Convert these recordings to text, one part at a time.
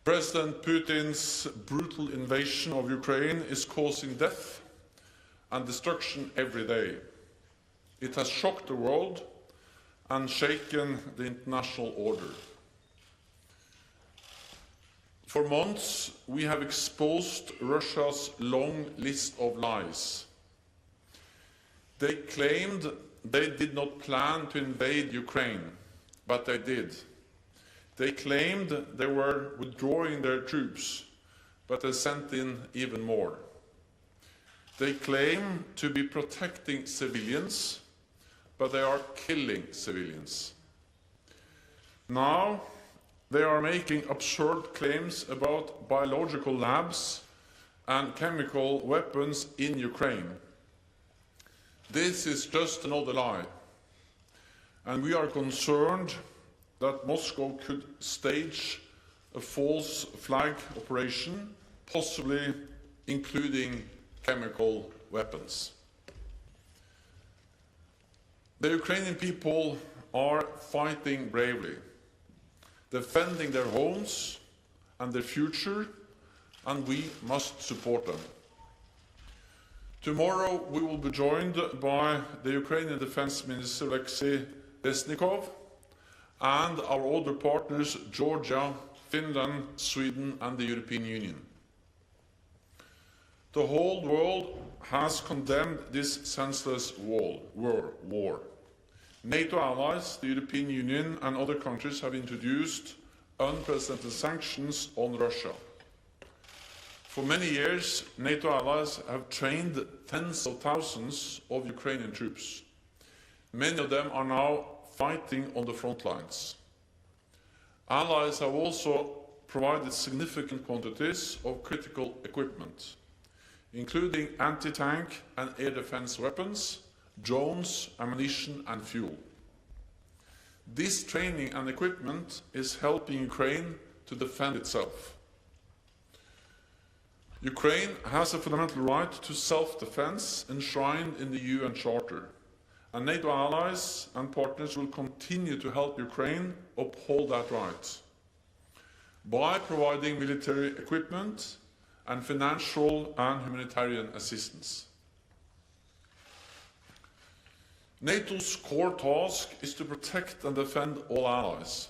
President Putin's brutal invasion of Ukraine is causing death and destruction every day. It has shocked the world and shaken the international order. For months, we have exposed Russia's long list of lies. They claimed they did not plan to invade Ukraine, but they did. They claimed they were withdrawing their troops, but they sent in even more. They claim to be protecting civilians, but they are killing civilians. Now, they are making absurd claims about biological labs and chemical weapons in Ukraine. This is just another lie, and we are concerned that Moscow could stage a false flag operation, possibly including chemical weapons. The Ukrainian people are fighting bravely, defending their homes and their future, and we must support them. Tomorrow we will be joined by the Ukrainian Defense Minister Alexei Resnikov and our older partners Georgia, Finland, Sweden and the European Union. The whole world has condemned this senseless war. NATO allies, the European Union and other countries have introduced unprecedented sanctions on Russia. For many years, NATO allies have trained tens of thousands of Ukrainian troops. Many of them are now fighting on the front lines. Allies have also provided significant quantities of critical equipment, including anti-tank and air defense weapons, drones, ammunition and fuel. This training and equipment is helping Ukraine to defend itself. Ukraine has a fundamental right to self-defense enshrined in the UN Charter, and NATO allies and partners will continue to help Ukraine uphold that right by providing military equipment and financial and humanitarian assistance. NATO's core task is to protect and defend all allies.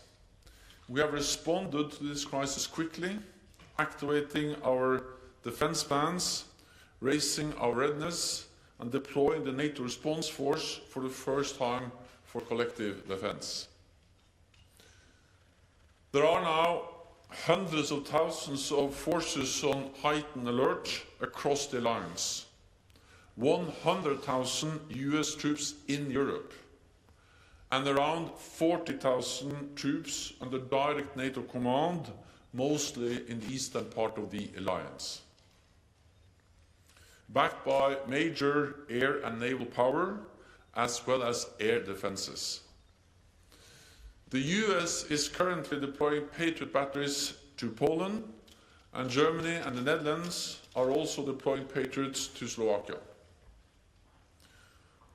We have responded to this crisis quickly, activating our defense plans, raising our readiness, and deploying the NATO response force for the first time for collective defense. There are now hundreds of thousands of forces on heightened alert across the alliance. 100,000 US troops in Europe, and around 40,000 troops under direct NATO command, mostly in the eastern part of the alliance. Backed by major air and naval power, as well as air defenses. The US is currently deploying Patriot batteries to Poland, and Germany and the Netherlands are also deploying Patriots to Slovakia.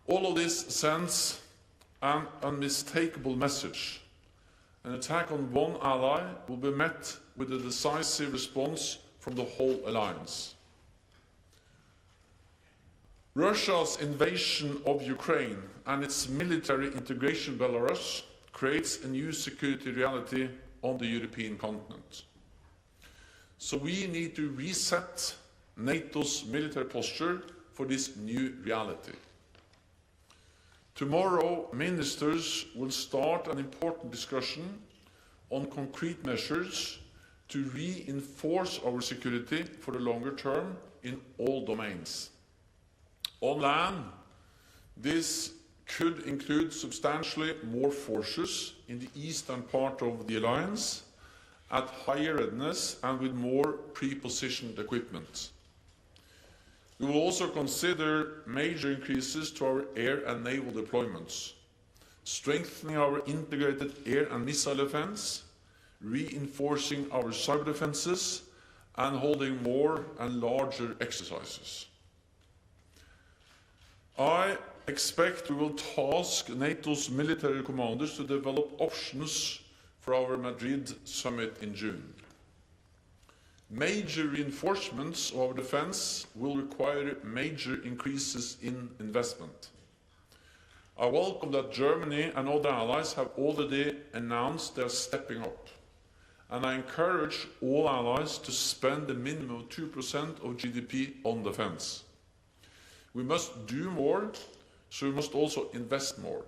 All of this sends an unmistakable message. An attack on one ally will be met with a decisive response from the whole alliance. Russia's invasion of Ukraine and its military integration in Belarus creates a new security reality on the European continent. So we need to reset NATO's military posture for this new reality. Tomorrow, ministers will start an important discussion on concrete measures to reinforce our security for the longer term in all domains. On land, this could include substantially more forces in the eastern part of the alliance at higher readiness and with more pre-positioned equipment. We will also consider major increases to our air and naval deployments, strengthening our integrated air and missile defense, reinforcing our cyber defenses, and holding more and larger exercises. I expect we will task NATO's military commanders to develop options for our Madrid summit in June. Major reinforcements of our defence will require major increases in investment. I welcome that Germany and other allies have already announced they are stepping up, and I encourage all allies to spend a minimum of 2% of GDP on defence. We must do more, so we must also invest more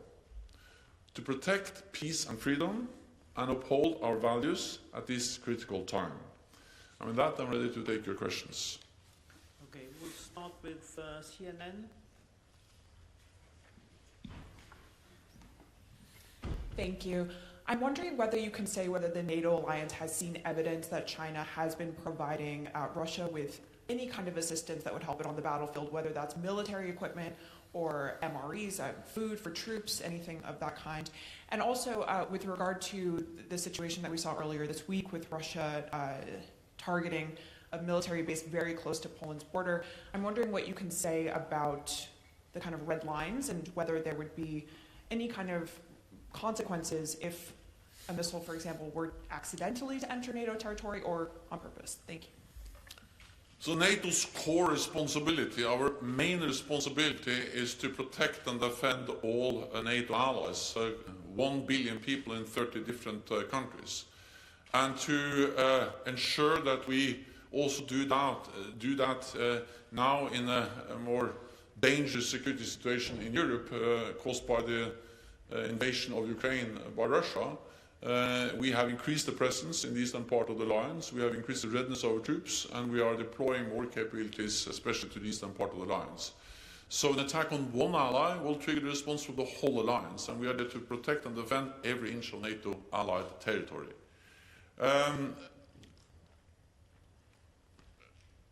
to protect peace and freedom and uphold our values at this critical time. And with that, I'm ready to take your questions. Okay, we'll start with CNN. Thank you. I'm wondering whether you can say whether the NATO alliance has seen evidence that China has been providing Russia with any kind of assistance that would help it on the battlefield, whether that's military equipment or MREs, food for troops, anything of that kind. And also with regard to the situation that we saw earlier this week with Russia targeting a military base very close to Poland's border, I'm wondering what you can say about the kind of red lines and whether there would be any kind of consequences if a missile, for example, were accidentally to enter NATO territory or on purpose. Thank you. So NATO's core responsibility, our main responsibility, is to protect and defend all NATO allies, 1 billion people in 30 different countries, and to ensure that we also do that now in a more dangerous security situation in Europe caused by the invasion of Ukraine by Russia. We have increased the presence in the eastern part of the alliance, we have increased the readiness of our troops, and we are deploying more capabilities, especially to the eastern part of the alliance. So an attack on one ally will trigger the response from the whole alliance, and we are there to protect and defend every inch of NATO allied territory.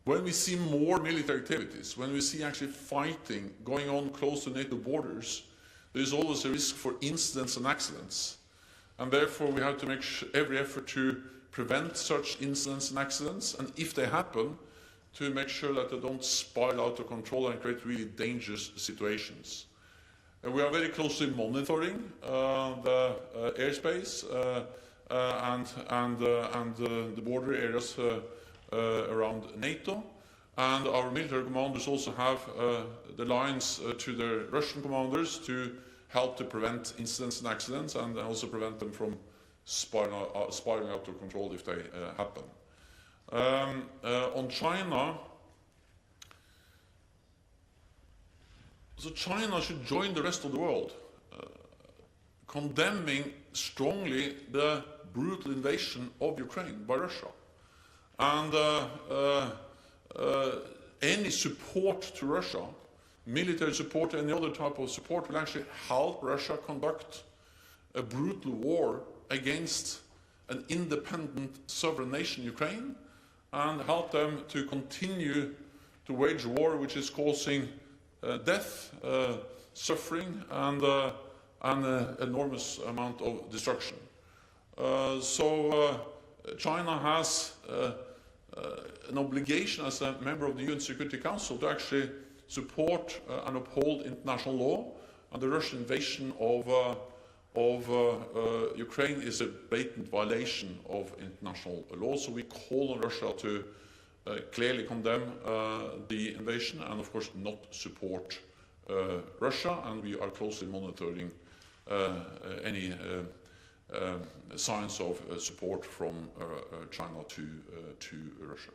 When we see more military activities, when we see actually fighting going on close to NATO borders, there is always a risk for incidents and accidents. And therefore we have to make every effort to prevent such incidents and accidents, and if they happen, to make sure that they don't spiral out of control and create really dangerous situations. And we are very closely monitoring the airspace and the border areas around NATO, and our military commanders also have the lines to the Russian commanders to help to prevent incidents and accidents, and also prevent them from spiraling out of control if they happen. On China, so China should join the rest of the world, condemning strongly the brutal invasion of Ukraine by Russia. And any support to Russia, military support, any other type of support, will actually help Russia conduct a brutal war against an independent sovereign nation, Ukraine, and help them to continue to wage a war which is causing death, suffering, and an enormous amount of destruction. So China has an obligation as a member of the UN Security Council to actually support and uphold international law, and the Russian invasion of Ukraine is a blatant violation of international law. So we call on Russia to clearly condemn the invasion and, of course, not support Russia, and we are closely monitoring any signs of support from China to Russia.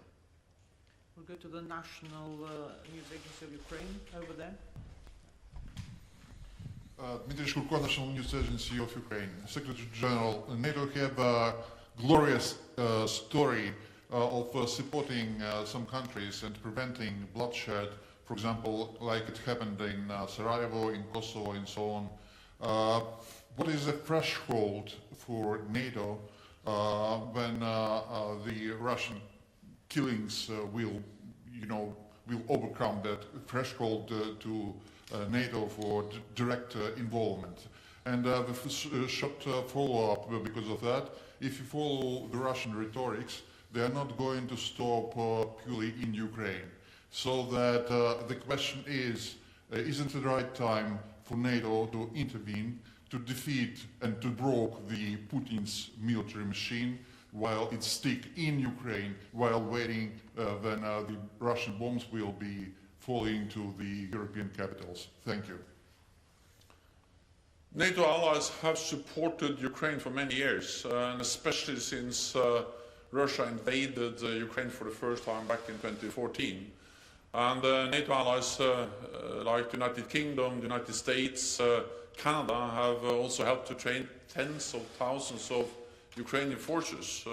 We'll go to the National News Agency of Ukraine, over there. Dmitry Shkurko, National News Agency of Ukraine. Secretary General, NATO have a glorious story of supporting some countries and preventing bloodshed, for example, like it happened in Sarajevo, in Kosovo, and so on. What is the threshold for NATO when the Russian killings will overcome that threshold to NATO for direct involvement? And with a short follow-up because of that, if you follow the Russian rhetorics, they are not going to stop purely in Ukraine. So that the question is, isn't it the right time for NATO to intervene, to defeat and to break the Putin's military machine, while it stick in Ukraine while waiting when the Russian bombs will be falling to the European capitals. Thank you. NATO allies have supported Ukraine for many years, and especially since Russia invaded Ukraine for the first time back in 2014. And NATO allies like the United Kingdom, the United States, Canada have also helped to train tens of thousands of Ukrainian forces,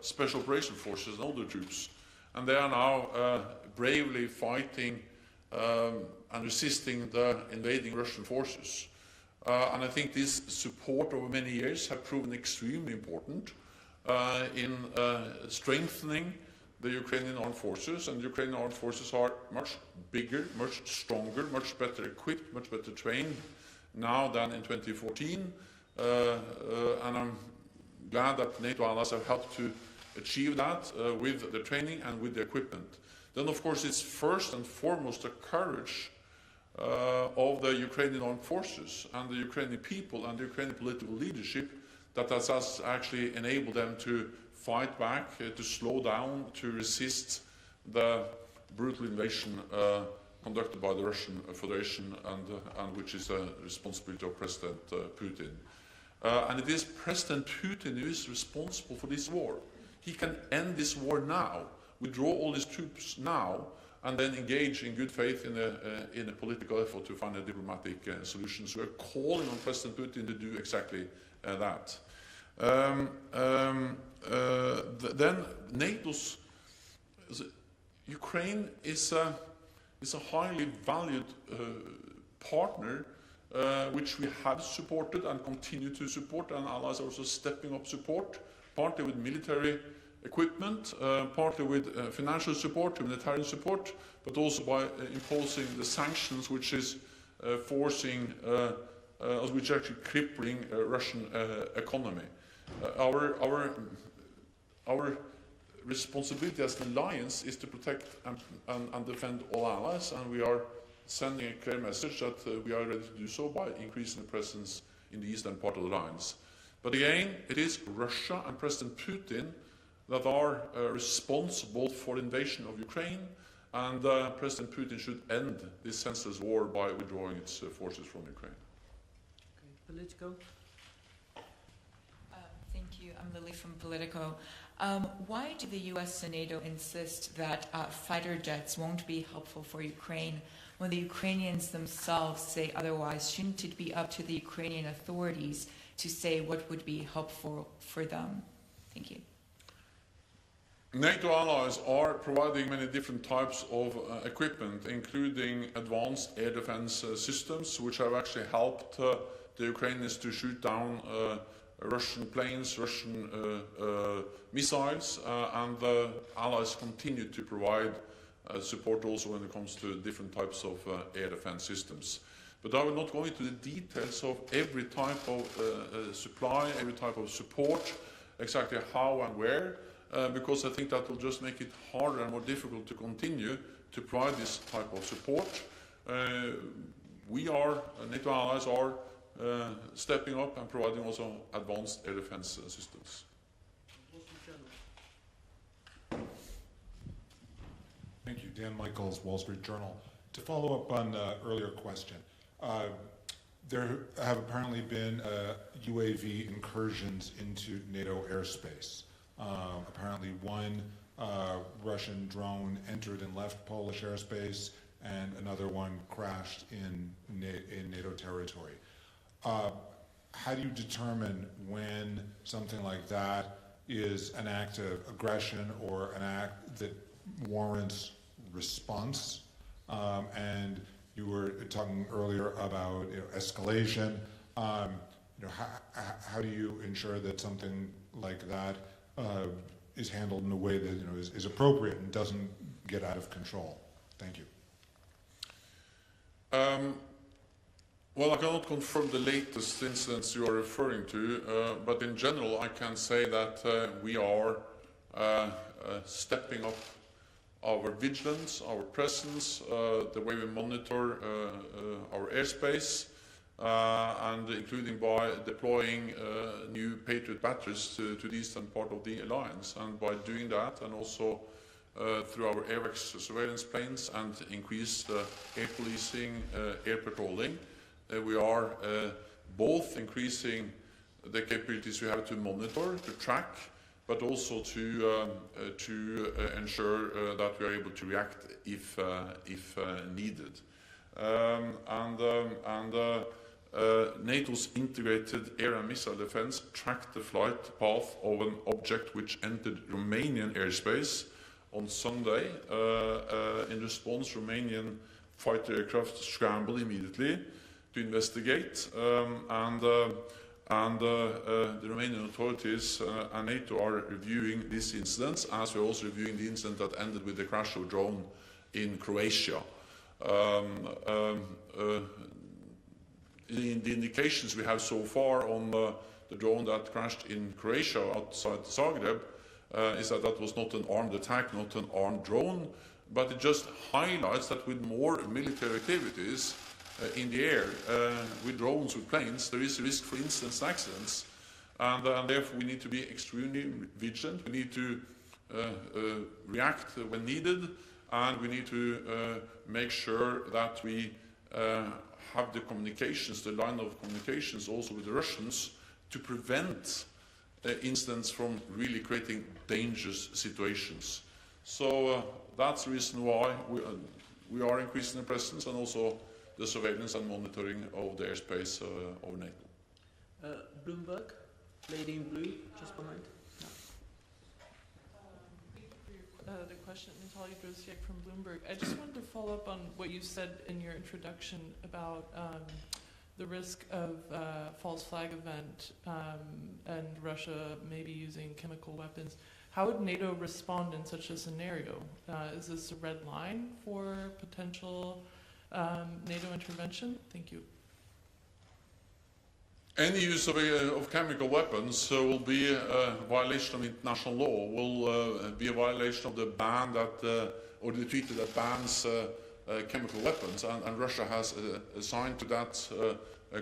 special operation forces and other troops. And they are now bravely fighting and resisting the invading Russian forces. And I think this support over many years have proven extremely important in strengthening the Ukrainian armed forces, and the Ukrainian armed forces are much bigger, much stronger, much better equipped, much better trained now than in 2014, and I'm glad that NATO allies have helped to achieve that with the training and with the equipment. Then of course it's first and foremost the courage of the Ukrainian armed forces and the Ukrainian people and the Ukrainian political leadership that has actually enabled them to fight back, to slow down, to resist the brutal invasion conducted by the Russian Federation and which is the responsibility of President Putin. And it is President Putin who is responsible for this war. He can end this war now, withdraw all his troops now, and then engage in good faith in a political effort to find a diplomatic solution. So we're calling on President Putin to do exactly that. Then NATO's Ukraine is a highly valued partner which we have supported and continue to support, and allies are also stepping up support, partly with military equipment, partly with financial support, humanitarian support, but also by imposing the sanctions which is forcing, which are actually crippling Russian economy. Our responsibility as an alliance is to protect and defend all allies, and we are sending a clear message that we are ready to do so by increasing the presence in the eastern part of the alliance. But again, it is Russia and President Putin that are responsible for the invasion of Ukraine, and President Putin should end this senseless war by withdrawing its forces from Ukraine. Okay, Politico. Thank you. I'm Lily from Politico. Why do the US and NATO insist that fighter jets won't be helpful for Ukraine when the Ukrainians themselves say otherwise? Shouldn't it be up to the Ukrainian authorities to say what would be helpful for them? Thank you. NATO allies are providing many different types of equipment, including advanced air defense systems, which have actually helped the Ukrainians to shoot down Russian planes, Russian missiles, and the allies continue to provide support also when it comes to different types of air defense systems. But I will not go into the details of every type of supply, every type of support, exactly how and where, because I think that will just make it harder and more difficult to continue to provide this type of support. NATO allies are stepping up and providing also advanced air defense systems. Thank you. Dan Michaels, Wall Street Journal. To follow up on the earlier question, there have apparently been UAV incursions into NATO airspace. Apparently one Russian drone entered and left Polish airspace, and another one crashed in NATO territory. How do you determine when something like that is an act of aggression or an act that warrants response? And you were talking earlier about escalation. How do you ensure that something like that is handled in a way that is appropriate and doesn't get out of control? Thank you. Well, I cannot confirm the latest incidents you are referring to, but in general I can say that we are stepping up our vigilance, our presence, the way we monitor our airspace, and including by deploying new Patriot batteries to the eastern part of the alliance. And by doing that, and also through our AWACS surveillance planes and increased air policing, air patrolling, we are both increasing the capabilities we have to monitor, to track, but also to ensure that we are able to react if needed. NATO's integrated air and missile defense tracked the flight path of an object which entered Romanian airspace on Sunday. In response, Romanian fighter aircraft scrambled immediately to investigate, and the Romanian authorities and NATO are reviewing these incidents, as we're also reviewing the incident that ended with the crash of a drone in Croatia. The indications we have so far on the drone that crashed in Croatia outside Zagreb is that that was not an armed attack, not an armed drone, but it just highlights that with more military activities in the air, with drones, with planes, there is a risk for incidents and accidents, and therefore we need to be extremely vigilant. We need to react when needed, and we need to make sure that we have the communications, the line of communications also with the Russians, to prevent incidents from really creating dangerous situations. So that's the reason why we are increasing the presence and also the surveillance and monitoring of the airspace of NATO. Bloomberg, lady in blue, just behind. The question, Natalia Grosiek from Bloomberg. I just wanted to follow up on what you said in your introduction about the risk of false flag event and Russia maybe using chemical weapons. How would NATO respond in such a scenario? Is this a red line for potential NATO intervention? Thank you. Any use of chemical weapons will be a violation of international law, will be a violation of the ban that, or the treaty that bans chemical weapons, and Russia has signed to that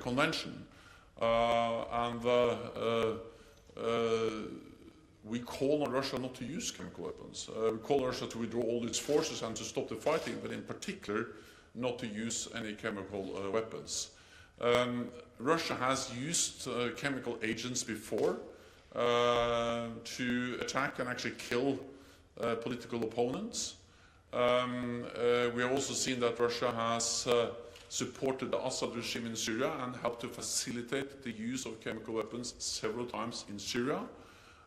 convention. We call on Russia not to use chemical weapons. We call on Russia to withdraw all its forces and to stop the fighting, but in particular not to use any chemical weapons. Russia has used chemical agents before to attack and actually kill political opponents. We have also seen that Russia has supported the Assad regime in Syria and helped to facilitate the use of chemical weapons several times in Syria.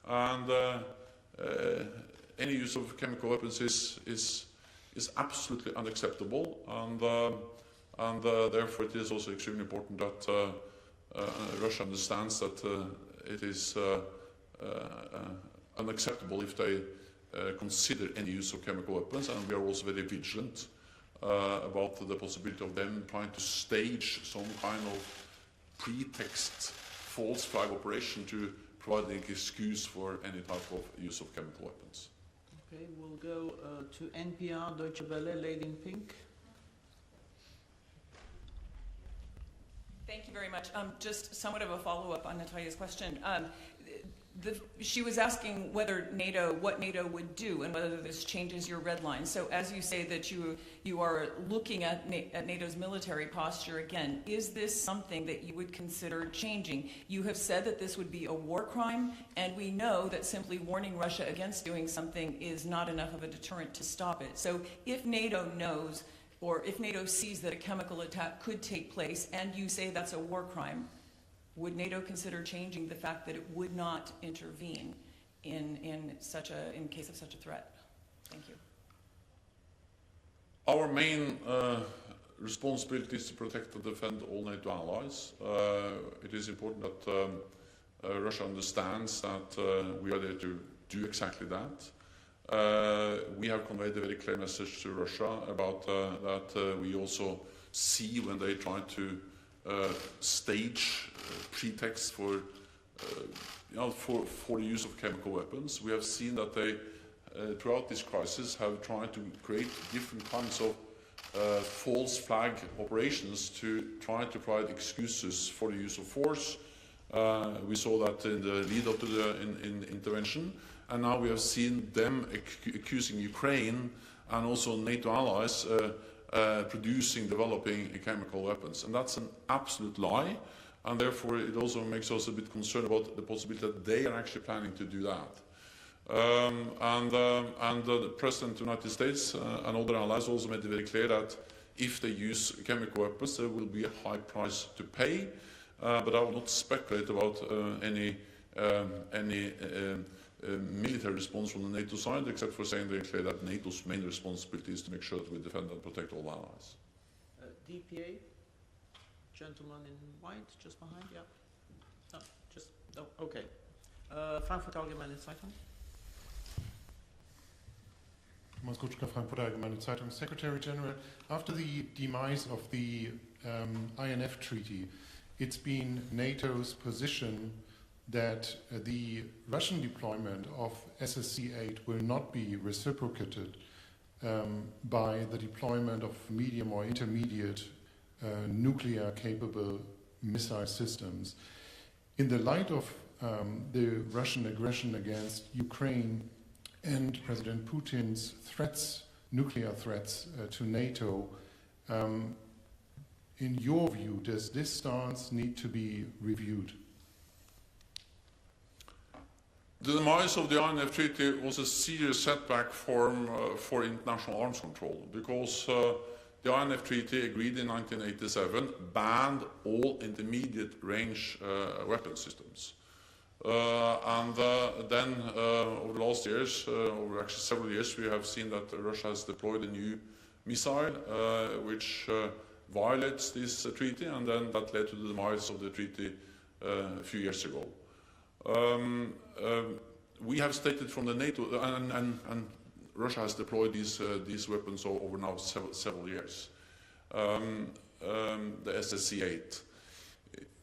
And any use of chemical weapons is absolutely unacceptable, and therefore it is also extremely important that Russia understands that it is unacceptable if they consider any use of chemical weapons, and we are also very vigilant about the possibility of them trying to stage some kind of pretext false flag operation to provide an excuse for any type of use of chemical weapons. Okay, we'll go to NPR, Deutsche Welle, lady in pink. Thank you very much. Just somewhat of a follow-up on Natalia's question. She was asking what NATO would do and whether this changes your red line. So as you say that you are looking at NATO's military posture again, is this something that you would consider changing? You have said that this would be a war crime, and we know that simply warning Russia against doing something is not enough of a deterrent to stop it. So if NATO knows, or if NATO sees that a chemical attack could take place, and you say that's a war crime, would NATO consider changing the fact that it would not intervene in case of such a threat? Thank you. Our main responsibility is to protect and defend all NATO allies. It is important that Russia understands that we are there to do exactly that. We have conveyed a very clear message to Russia about that we also see when they try to stage pretexts for the use of chemical weapons. We have seen that they, throughout this crisis, have tried to create different kinds of false flag operations to try to provide excuses for the use of force. We saw that in the lead up to the intervention, and now we have seen them accusing Ukraine and also NATO allies developing chemical weapons. And that's an absolute lie, and therefore it also makes us a bit concerned about the possibility that they are actually planning to do that. The President of the United States and other allies also made it very clear that if they use chemical weapons, there will be a high price to pay. But I will not speculate about any military response from the NATO side, except for saying very clear that NATO's main responsibility is to make sure that we defend and protect all allies. DPA, gentleman in white, just behind, yeah. No, just, oh, okay. Frankfurt Allgemeine Zeitung. Thomas Kutschka, Frankfurt Allgemeine Zeitung. Secretary General, after the demise of the INF Treaty, it's been NATO's position that the Russian deployment of SSC-8 will not be reciprocated by the deployment of medium or intermediate nuclear-capable missile systems. In the light of the Russian aggression against Ukraine and President Putin's threats, nuclear threats to NATO, in your view, does this stance need to be reviewed? The demise of the INF Treaty was a serious setback for international arms control, because the INF Treaty, agreed in 1987, banned all intermediate range weapon systems. Then over the last years, over actually several years, we have seen that Russia has deployed a new missile which violates this treaty, and then that led to the demise of the treaty a few years ago. We have stated from the NATO, and Russia has deployed these weapons over now several years, the SSC-8.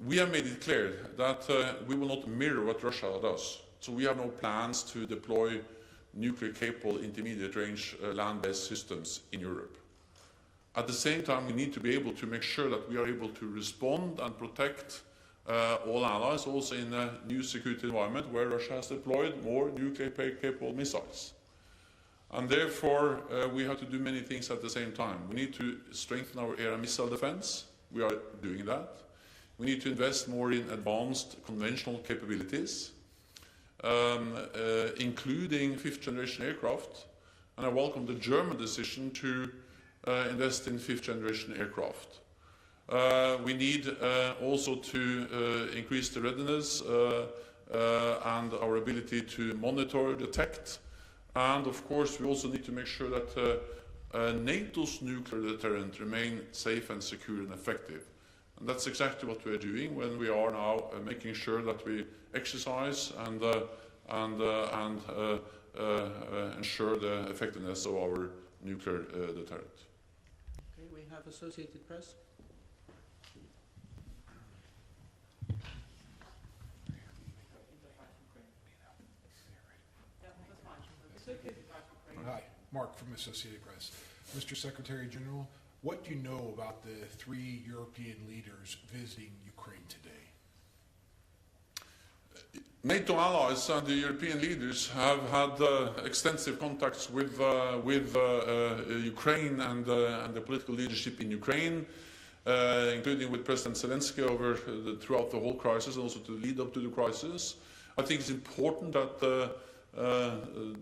We have made it clear that we will not mirror what Russia does. So we have no plans to deploy nuclear-capable intermediate-range land-based systems in Europe. At the same time, we need to be able to make sure that we are able to respond and protect all allies, also in a new security environment where Russia has deployed more nuclear-capable missiles. And therefore, we have to do many things at the same time. We need to strengthen our air and missile defense. We are doing that. We need to invest more in advanced conventional capabilities, including fifth-generation aircraft. And I welcome the German decision to invest in fifth-generation aircraft. We need also to increase the readiness and our ability to monitor, detect, and of course we also need to make sure that NATO's nuclear deterrent remains safe and secure and effective. And that's exactly what we are doing when we are now making sure that we exercise and ensure the effectiveness of our nuclear deterrent. Okay, we have Associated Press. Hi, Mark from Associated Press. Mr. Secretary General, what do you know about the 3 European leaders visiting Ukraine today? NATO allies and the European leaders have had extensive contacts with Ukraine and the political leadership in Ukraine, including with President Zelensky throughout the whole crisis, and also to lead up to the crisis. I think it's important that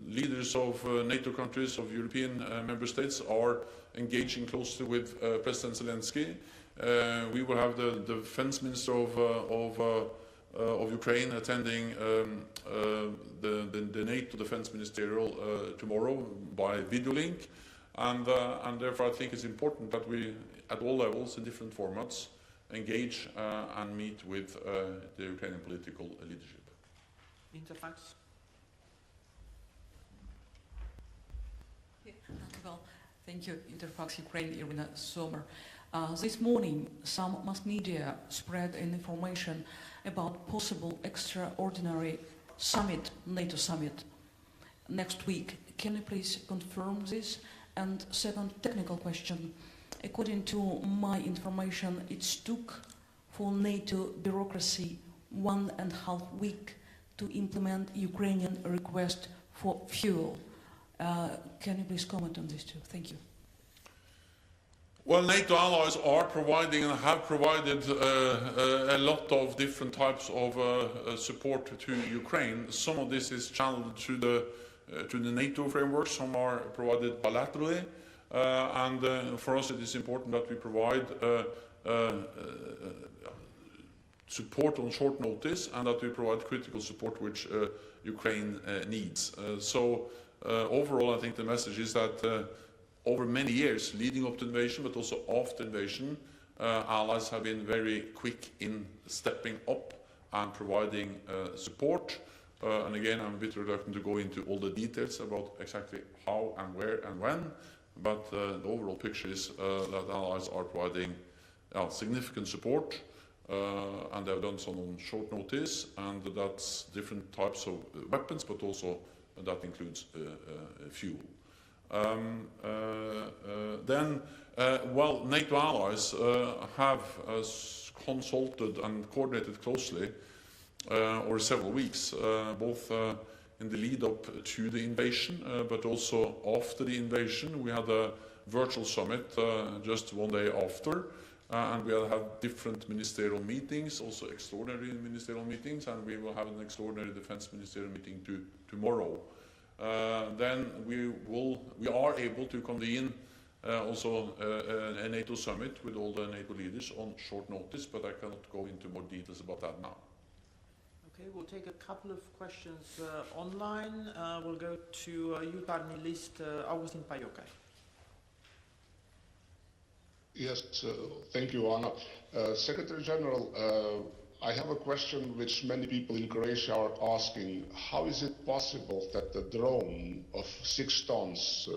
leaders of NATO countries, of European member states, are engaging closely with President Zelensky. We will have the defense minister of Ukraine attending the NATO defense ministerial tomorrow by video link, and therefore I think it's important that we, at all levels, in different formats, engage and meet with the Ukrainian political leadership. Interfax. Well, thank you, Interfax Ukraine, Irina Sommer. This morning, some mass media spread information about possible extraordinary summit, NATO summit, next week. Can you please confirm this? And second technical question, according to my information, it took for NATO bureaucracy 1.5 weeks to implement Ukrainian request for fuel. Can you please comment on this too? Thank you. Well, NATO allies are providing and have provided a lot of different types of support to Ukraine. Some of this is channeled to the NATO framework, some are provided bilaterally, and for us it is important that we provide support on short notice and that we provide critical support which Ukraine needs. So overall I think the message is that over many years, leading up to invasion, but also after invasion, allies have been very quick in stepping up and providing support. And again, I'm a bit reluctant to go into all the details about exactly how and where and when, but the overall picture is that allies are providing significant support, and they have done so on short notice, and that's different types of weapons, but also that includes fuel. Well, NATO allies have consulted and coordinated closely over several weeks, both in the lead up to the invasion, but also after the invasion. We had a virtual summit just one day after, and we will have different ministerial meetings, also extraordinary ministerial meetings, and we will have an extraordinary defense ministerial meeting tomorrow. Then we are able to convene also a NATO summit with all the NATO leaders on short notice, but I cannot go into more details about that now. Okay, we'll take a couple of questions online. We'll go to jutarnji list, Augustin Pajokai. Yes, thank you, Anna. Secretary General, I have a question which many people in Croatia are asking. How is it possible that a drone of 6 tons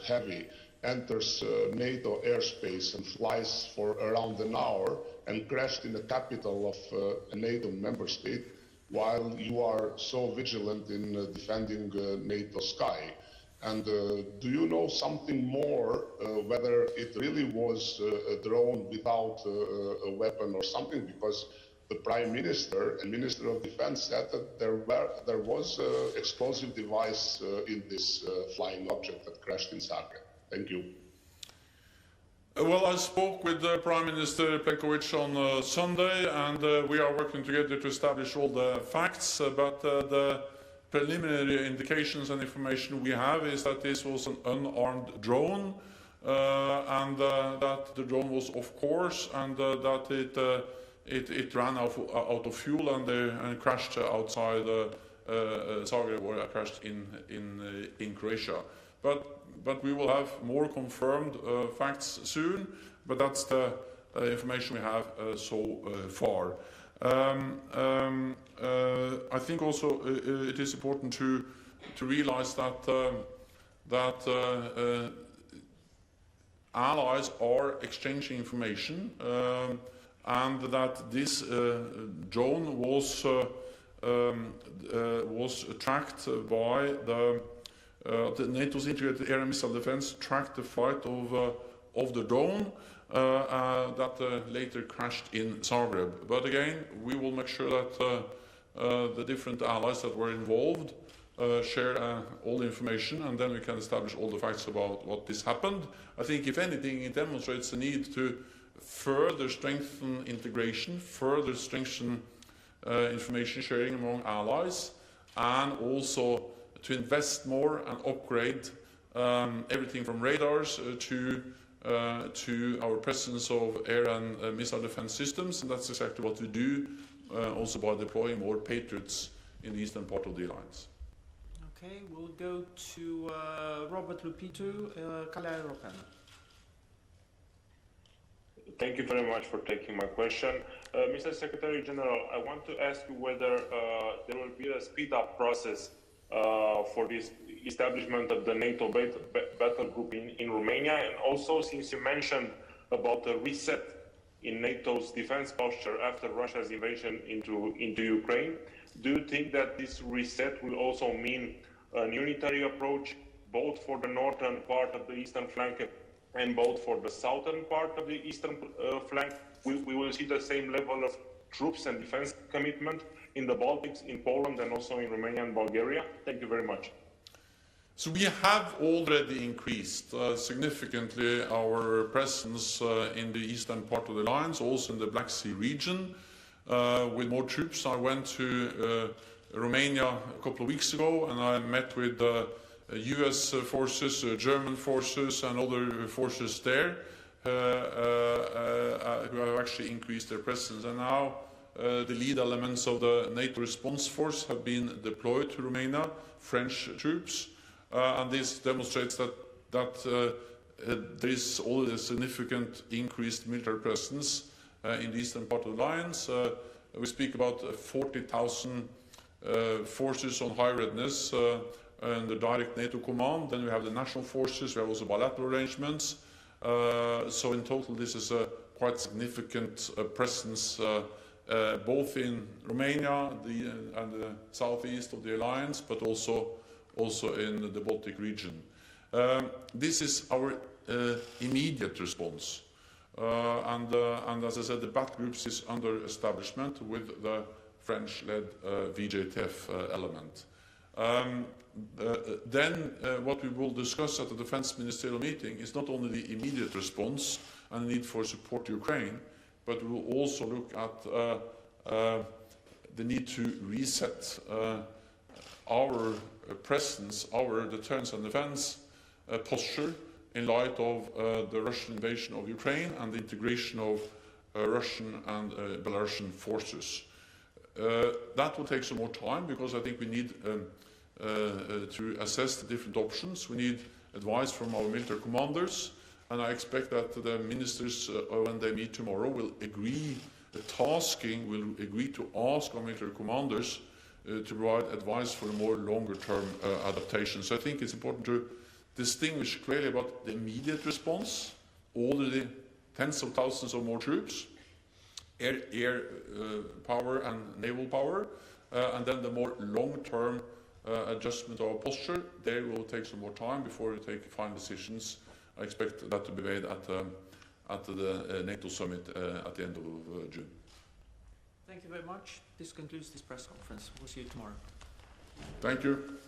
heavy enters NATO airspace and flies for around an hour and crashed in the capital of a NATO member state while you are so vigilant in defending NATO sky? And do you know something more, whether it really was a drone without a weapon or something? Because the Prime Minister and Minister of Defense said that there was an explosive device in this flying object that crashed in Zagreb. Thank you. Well, I spoke with Prime Minister Plenković on Sunday, and we are working together to establish all the facts, but the preliminary indications and information we have is that this was an unarmed drone, and that the drone was off course, and that it ran out of fuel and crashed outside Zagreb, or crashed in Croatia. But we will have more confirmed facts soon, but that's the information we have so far. I think also it is important to realize that allies are exchanging information, and that this drone was tracked by the NATO's integrated air and missile defense tracked the flight of the drone that later crashed in Zagreb. But again, we will make sure that the different allies that were involved share all the information, and then we can establish all the facts about what this happened. I think, if anything, it demonstrates the need to further strengthen integration, further strengthen information sharing among allies, and also to invest more and upgrade everything from radars to our presence of air and missile defense systems, and that's exactly what we do also by deploying more Patriots in the eastern part of the alliance. Okay, we'll go to Robert Lupitu, Calea Europeană. Thank you very much for taking my question. Mr. Secretary General, I want to ask you whether there will be a speed-up process for this establishment of the NATO battle group in Romania, and also, since you mentioned about a reset in NATO's defense posture after Russia's invasion into Ukraine, do you think that this reset will also mean a unitary approach both for the northern part of the eastern flank and both for the southern part of the eastern flank, we will see the same level of troops and defense commitment in the Baltics, in Poland, and also in Romania and Bulgaria? Thank you very much. So we have already increased significantly our presence in the eastern part of the alliance, also in the Black Sea region, with more troops. I went to Romania a couple of weeks ago, and I met with US forces, German forces, and other forces there who have actually increased their presence. And now the lead elements of the NATO response force have been deployed to Romania, French troops. And this demonstrates that there is already a significant increased military presence in the eastern part of the alliance. We speak about 40,000 forces on high readiness and the direct NATO command. Then we have the national forces. We have also bilateral arrangements. So in total, this is a quite significant presence both in Romania and the southeast of the alliance, but also in the Baltic region. This is our immediate response. And as I said, the battle groups is under establishment with the French-led VJTF element. Then what we will discuss at the Defense Ministerial meeting is not only the immediate response and the need for support to Ukraine, but we will also look at the need to reset our presence, our deterrence and defense posture in light of the Russian invasion of Ukraine and the integration of Russian and Belarusian forces. That will take some more time because I think we need to assess the different options. We need advice from our military commanders, and I expect that the ministers, when they meet tomorrow, will agree will agree to ask our military commanders to provide advice for a more longer-term adaptation. So I think it's important to distinguish clearly about the immediate response, already tens of thousands of more troops, air power and naval power, and then the more long-term adjustment of our posture. There will take some more time before we take final decisions. I expect that to be made at the NATO summit at the end of June. Thank you very much. This concludes this press conference. We'll see you tomorrow. Thank you.